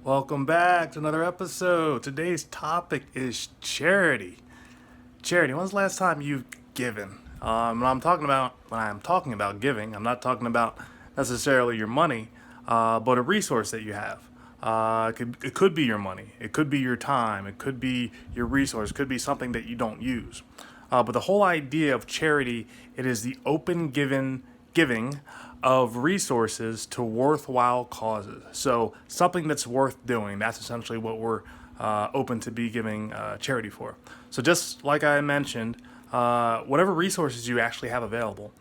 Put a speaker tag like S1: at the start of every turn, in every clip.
S1: Welcome back to another episode. Today's topic is charity. Charity. When's the last time you've given? When I'm talking about giving, I'm not talking about necessarily your money, but a resource that you have. It could be your money. It could be your time. It could be your resource. It could be something that you don't use. But the whole idea of charity, it is the open giving of resources to worthwhile causes. So something that's worth doing. That's essentially what we're open to be giving charity for. So just like I mentioned, whatever resources you actually have available.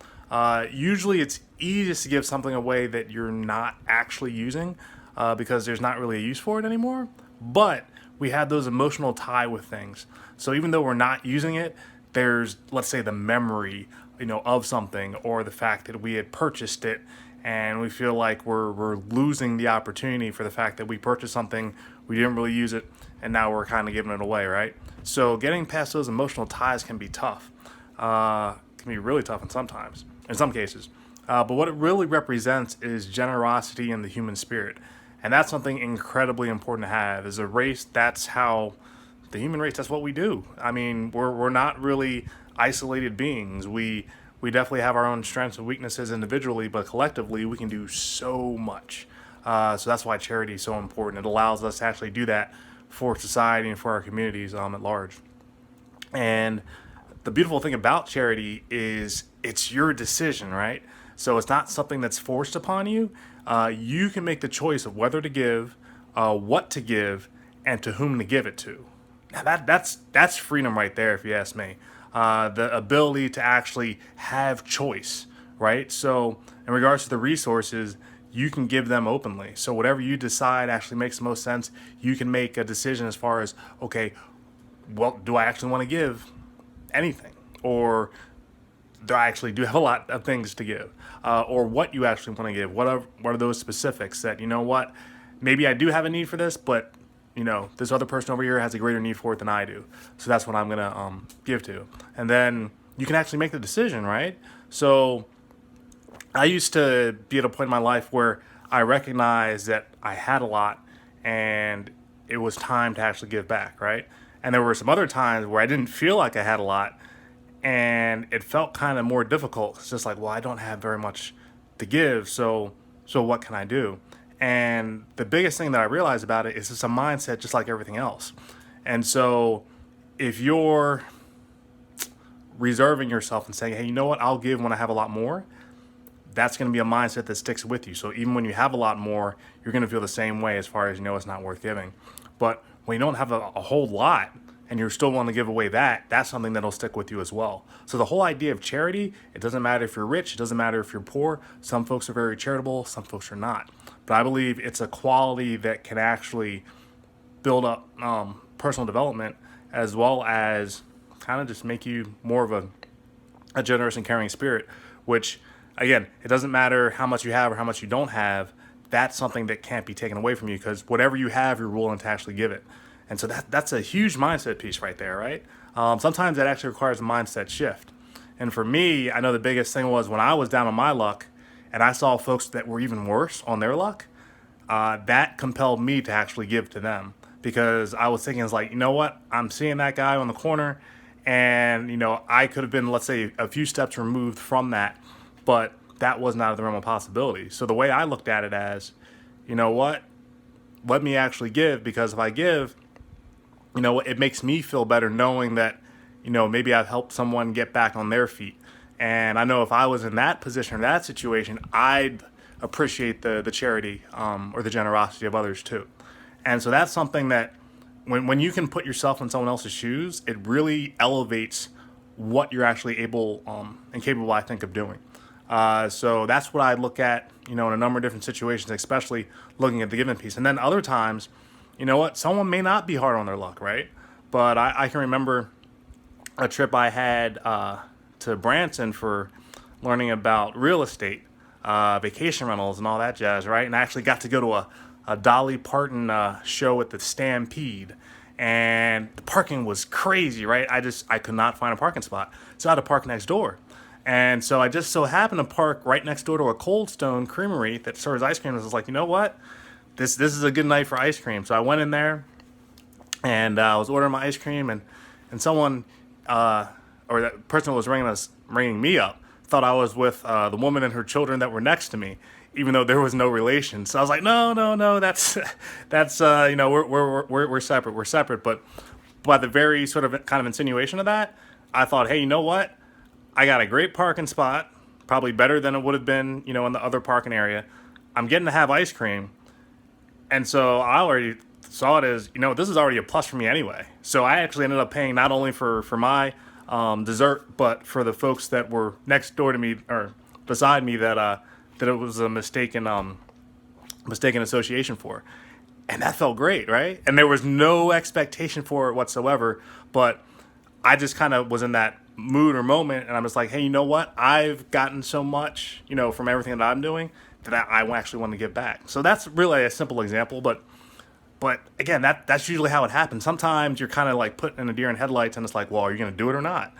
S1: Usually it's easiest to give something away that you're not actually using because there's not really a use for it anymore. But we have those emotional tie with things. So even though we're not using it, there's, let's say, the memory, of something, or the fact that we had purchased it and we feel like we're losing the opportunity for the fact that we purchased something, we didn't really use it, and now we're kind of giving it away, right? So getting past those emotional ties can be tough. Can be really tough in some cases. But what it really represents is generosity in the human spirit. And that's something incredibly important to have. As a race, that's how the human race, that's what we do. I mean, we're not really isolated beings. We definitely have our own strengths and weaknesses individually, but collectively we can do so much. So that's why charity is so important. It allows us to actually do that for society and for our communities at large. And the beautiful thing about charity is it's your decision, right? So it's not something that's forced upon you. You can make the choice of whether to give, what to give, and to whom to give it to. Now that's freedom right there, if you ask me. The ability to actually have choice, right? So in regards to the resources, you can give them openly. So whatever you decide actually makes the most sense. You can make a decision as far as, okay, well, do I actually want to give anything, or do I actually do have a lot of things to give, or what you actually want to give? What are those specifics that maybe I do have a need for this, but this other person over here has a greater need for it than I do. So that's what I'm going to give to. And then you can actually make the decision, right? So I used to be at a point in my life where I recognized that I had a lot and it was time to actually give back, right? And there were some other times where I didn't feel like I had a lot and it felt kind of more difficult. It's just like, well, I don't have very much to give, so what can I do? And the biggest thing that I realized about it is it's a mindset just like everything else. And so if you're reserving yourself and saying, hey, you know what, I'll give when I have a lot more, that's going to be a mindset that sticks with you. So even when you have a lot more, you're going to feel the same way as far as it's not worth giving. But when you don't have a whole lot and you're still willing to give away that's something that'll stick with you as well. So the whole idea of charity, it doesn't matter if you're rich, it doesn't matter if you're poor. Some folks are very charitable, some folks are not. But I believe it's a quality that can actually build up personal development as well as kind of just make you more of a generous and caring spirit, which, again, it doesn't matter how much you have or how much you don't have. That's something that can't be taken away from you because whatever you have, you're willing to actually give it. And so that's a huge mindset piece right there, right? Sometimes that actually requires a mindset shift. And for me, I know the biggest thing was when I was down on my luck and I saw folks that were even worse on their luck, that compelled me to actually give to them because I was thinking, it's like, you know what? I'm seeing that guy on the corner and, I could have been, let's say, a few steps removed from that, but that wasn't out of the realm of possibility. So the way I looked at it as, you know what? Let me actually give, because if I give, it makes me feel better knowing that, maybe I've helped someone get back on their feet. And I know if I was in that position or that situation, I'd appreciate the charity or the generosity of others too. And so that's something that when you can put yourself in someone else's shoes, it really elevates what you're actually able and capable, I think, of doing. So that's what I look at, in a number of different situations, especially looking at the giving piece. And then other times, someone may not be hard on their luck, right? But I can remember a trip I had to Branson for learning about real estate, vacation rentals and all that jazz, right? And I actually got to go to a Dolly Parton show at the Stampede. And the parking was crazy, right? I could not find a parking spot. So I had to park next door. And so I just so happened to park right next door to a Cold Stone Creamery that serves ice cream. And I was like, you know what? this is a good night for ice cream. So I went in there and I was ordering my ice cream, and someone or that person who was ringing me up thought I was with the woman and her children that were next to me, even though there was no relation. So I was like, no, no, no, that's we're separate, we're separate. But by the very sort of kind of insinuation of that, I thought, hey, you know what? I got a great parking spot, probably better than it would have been, in the other parking area. I'm getting to have ice cream, and so I already saw it as, this is already a plus for me anyway. So I actually ended up paying not only for my dessert, but for the folks that were next door to me or beside me that it was a mistaken association for. And that felt great, right? And there was no expectation for it whatsoever, but I just kind of was in that mood or moment, and I'm just like, hey, you know what? I've gotten so much, from everything that I'm doing that I actually want to give back. So that's really a simple example, but again, that's usually how it happens. Sometimes you're kind of like put in a deer in headlights, and it's like, well, are you going to do it or not?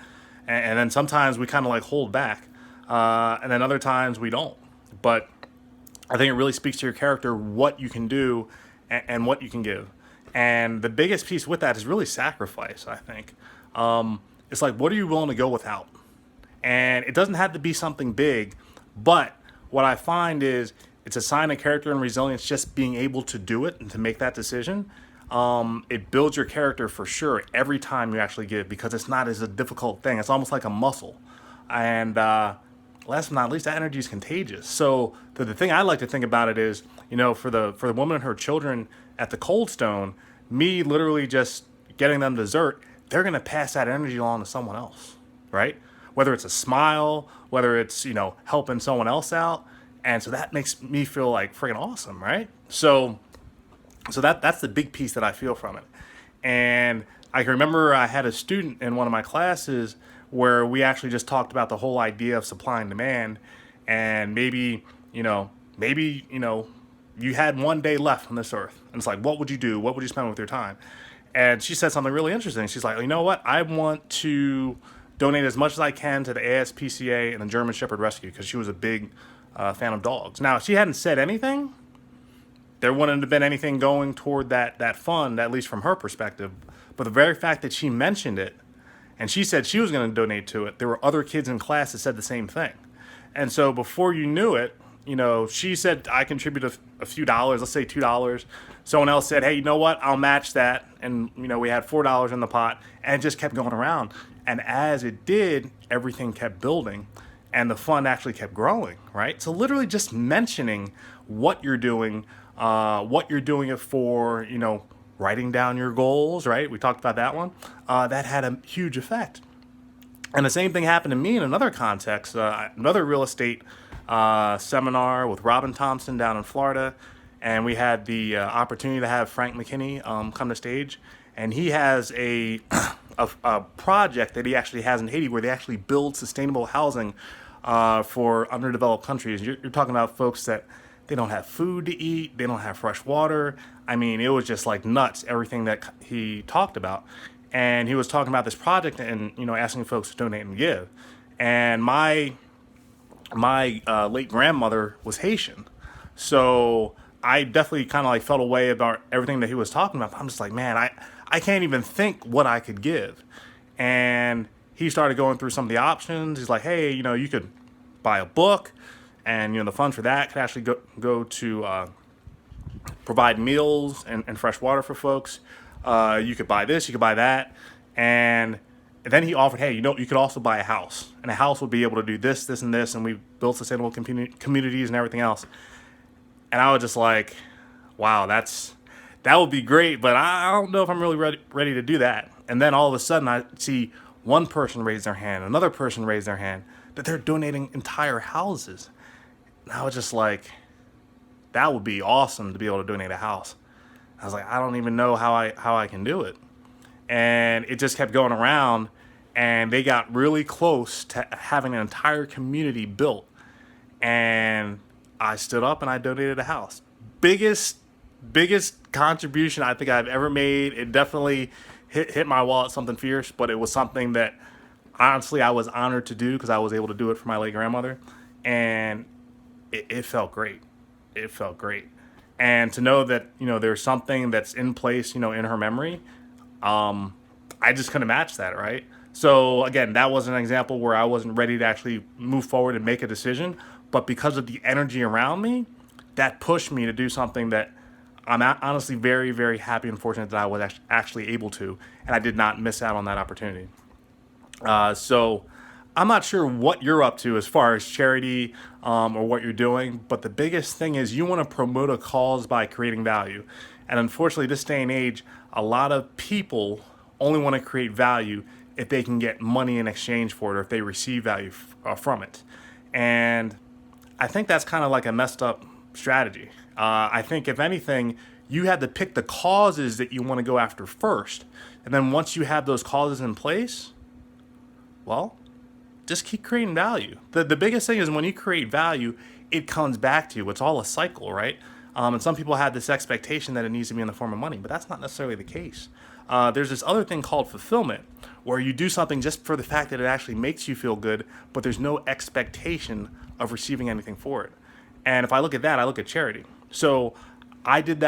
S1: And then sometimes we kind of like hold back, and then other times we don't. But I think it really speaks to your character, what you can do and what you can give. And the biggest piece with that is really sacrifice, I think. It's like, what are you willing to go without? And it doesn't have to be something big, but what I find is it's a sign of character and resilience, just being able to do it and to make that decision. It builds your character for sure every time you actually give, because it's not as a difficult thing. It's almost like a muscle. And last but not least, that energy is contagious. So the thing I like to think about it is, for the woman and her children at the Cold Stone, me literally just getting them dessert, they're going to pass that energy along to someone else, right? Whether it's a smile, whether it's, helping someone else out. And so that makes me feel like freaking awesome, right? So that's the big piece that I feel from it. And I can remember I had a student in one of my classes where we actually just talked about the whole idea of supply and demand. And maybe you had one day left on this earth. And it's like, what would you do? What would you spend with your time? And she said something really interesting. She's like, you know what? I want to donate as much as I can to the ASPCA and the German Shepherd Rescue, because she was a big fan of dogs. Now, if she hadn't said anything, there wouldn't have been anything going toward that fund, at least from her perspective. But the very fact that she mentioned it, and she said she was going to donate to it, there were other kids in class that said the same thing. And so before you knew it, she said, I contribute a few dollars, let's say $2. Someone else said, hey, you know what? I'll match that. And, we had $4 in the pot, and it just kept going around. And as it did, everything kept building, and the fund actually kept growing, right? So literally just mentioning what you're doing it for, writing down your goals, right? We talked about that one. That had a huge effect. And the same thing happened to me in another context, another real estate seminar with Robin Thompson down in Florida. And we had the opportunity to have Frank McKinney come to stage. And he has a project that he actually has in Haiti where they actually build sustainable housing for underdeveloped countries. You're talking about folks that they don't have food to eat, they don't have fresh water. I mean, it was just like nuts, everything that he talked about. And he was talking about this project and, asking folks to donate and give. And my late grandmother was Haitian. So I definitely kind of like felt a way about everything that he was talking about. I'm just like, man, I can't even think what I could give. And he started going through some of the options. He's like, hey, you could buy a book, and the funds for that could actually go to provide meals and fresh water for folks. You could buy this, you could buy that. And then he offered, hey, you could also buy a house, and a house would be able to do this, this, and this, and we built sustainable communities and everything else. And I was just like, wow, that would be great, but I don't know if I'm really ready to do that. And then all of a sudden I see one person raise their hand, another person raise their hand, that they're donating entire houses. And I was just like, that would be awesome to be able to donate a house. I was like, I don't even know how I can do it. And it just kept going around, and they got really close to having an entire community built. And I stood up and I donated a house. Biggest contribution I think I've ever made. It definitely hit my wallet something fierce, but it was something that honestly I was honored to do because I was able to do it for my late grandmother. And it felt great. It felt great. And to know that, there's something that's in place, in her memory, I just couldn't match that, right? So again, that was an example where I wasn't ready to actually move forward and make a decision, but because of the energy around me, that pushed me to do something that I'm honestly very, very happy and fortunate that I was actually able to, and I did not miss out on that opportunity. So I'm not sure what you're up to as far as charity, or what you're doing, but the biggest thing is you want to promote a cause by creating value. And unfortunately, this day and age, a lot of people only want to create value if they can get money in exchange for it or if they receive value from it. And I think that's kind of like a messed up strategy. I think, if anything, you have to pick the causes that you want to go after first. And then once you have those causes in place, well, just keep creating value. The biggest thing is when you create value, it comes back to you. It's all a cycle, right? And some people have this expectation that it needs to be in the form of money, but that's not necessarily the case. There's this other thing called fulfillment, where you do something just for the fact that it actually makes you feel good, but there's no expectation of receiving anything for it. And if I look at that, I look at charity. So I did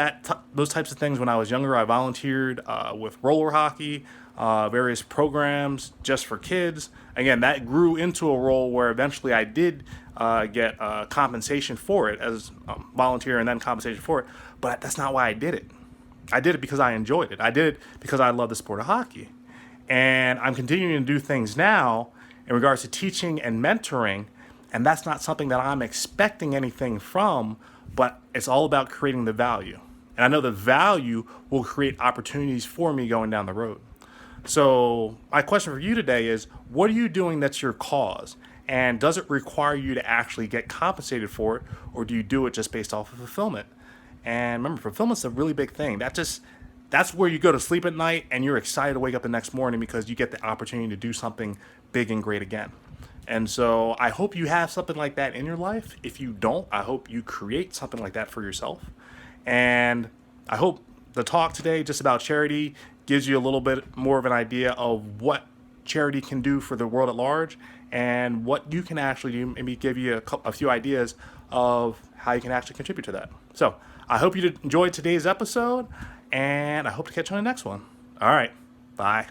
S1: those types of things when I was younger. I volunteered with roller hockey, various programs just for kids. Again, that grew into a role where eventually I did get compensation for it as volunteer and then compensation for it. But that's not why I did it. I did it because I enjoyed it. I did it because I love the sport of hockey. And I'm continuing to do things now in regards to teaching and mentoring. And that's not something that I'm expecting anything from, but it's all about creating the value. And I know the value will create opportunities for me going down the road. So my question for you today is, what are you doing that's your cause? And does it require you to actually get compensated for it, or do you do it just based off of fulfillment? And remember, fulfillment's a really big thing. That's where you go to sleep at night and you're excited to wake up the next morning because you get the opportunity to do something big and great again. And so I hope you have something like that in your life. If you don't, I hope you create something like that for yourself. And I hope the talk today just about charity gives you a little bit more of an idea of what charity can do for the world at large and what you can actually do, maybe give you a few ideas of how you can actually contribute to that. So I hope you enjoyed today's episode, and I hope to catch you on the next one. All right. Bye.